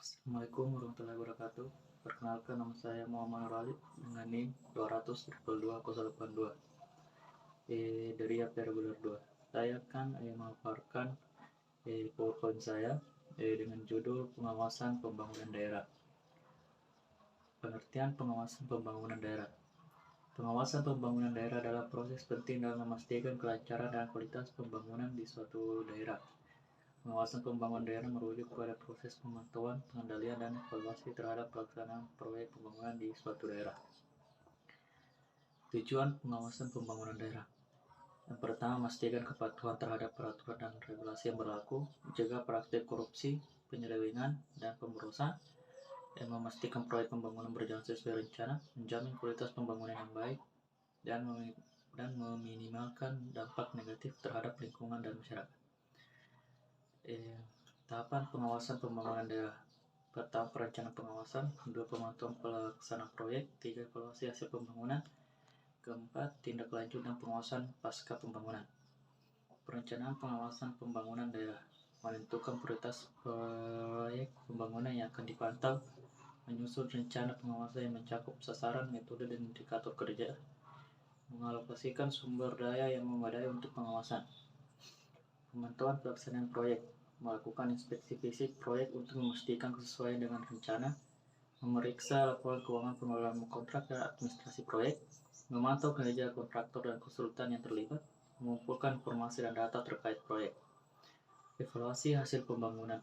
Assalamualaikum warahmatullahi wabarakatuh. Perkenalkan, nama saya Muhammad Nuralid dengan NIM 200.22082 dari AP Reguler 2. Saya akan memaparkan PowerPoint saya dengan judul Pengawasan Pembangunan Daerah. Pengertian pengawasan pembangunan daerah. Pengawasan pembangunan daerah adalah proses penting dalam memastikan kelancaran dan kualitas pembangunan di suatu daerah. Pengawasan pembangunan daerah merujuk pada proses pemantauan, pengendalian, dan evaluasi terhadap pelaksanaan proyek pembangunan di suatu daerah. Tujuan pengawasan pembangunan daerah. Yang pertama, memastikan kepatuhan terhadap peraturan dan regulasi yang berlaku, mencegah praktik korupsi, penyelewengan, dan pemborosan, dan memastikan proyek pembangunan berjalan sesuai rencana, menjamin kualitas pembangunan yang baik, dan meminimalkan dampak negatif terhadap lingkungan dan masyarakat. Tahapan pengawasan pembangunan daerah. Pertama, perencanaan pengawasan. Kedua, pemantauan pelaksanaan proyek. Tiga, evaluasi hasil pembangunan. Keempat, tindak lanjut dan pengawasan pasca pembangunan. Perencanaan pengawasan pembangunan daerah. Menentukan prioritas proyek pembangunan yang akan dipantau. Menyusun rencana pengawasan yang mencakup sasaran, metode, dan indikator kerja. Mengalokasikan sumber daya yang memadai untuk pengawasan. Pemantauan pelaksanaan proyek. Melakukan inspeksi fisik proyek untuk memastikan kesesuaian dengan rencana, memeriksa laporan keuangan pengelolaan kontrak dan administrasi proyek, memantau kinerja kontraktor dan konsultan yang terlibat, mengumpulkan informasi dan data terkait proyek. Evaluasi hasil pembangunan.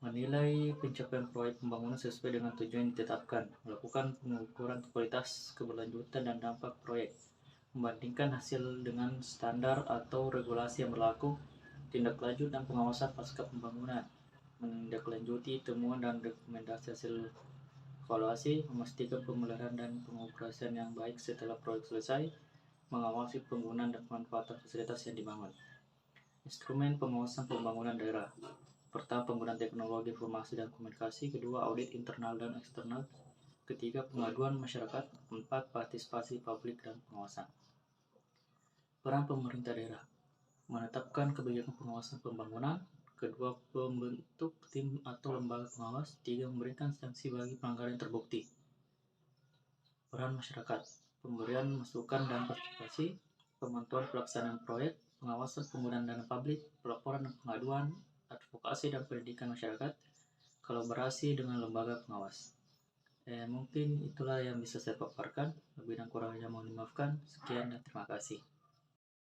Menilai pencapaian proyek pembangunan sesuai dengan tujuan yang ditetapkan, melakukan pengukuran kualitas, keberlanjutan, dan dampak proyek, membandingkan hasil dengan standar atau regulasi yang berlaku, tindak lanjut dan pengawasan pasca pembangunan, menindaklanjuti temuan dan rekomendasi hasil evaluasi, memastikan pemeliharaan dan pengoperasian yang baik setelah proyek selesai, mengawasi penggunaan dan pemanfaatan fasilitas yang dibangun. Instrumen pengawasan pembangunan daerah. Pertama, penggunaan teknologi informasi dan komunikasi. Kedua, audit internal dan eksternal. Ketiga, pengaduan masyarakat. Empat, partisipasi publik dan pengawasan. Peran pemerintah daerah. Menetapkan kebijakan pengawasan pembangunan. Kedua, membentuk tim atau lembaga pengawas. Tiga, memberikan sanksi bagi pelanggaran yang terbukti. Peran masyarakat. Pemberian masukan dan partisipasi. Pemantauan pelaksanaan proyek. Pengawasan penggunaan dana publik. Pelaporan dan pengaduan. Advokasi dan pendidikan masyarakat. Kolaborasi dengan lembaga pengawas. Mungkin itulah yang bisa saya paparkan. Lebih dan kurangnya mohon dimaafkan. Sekian dan terima kasih.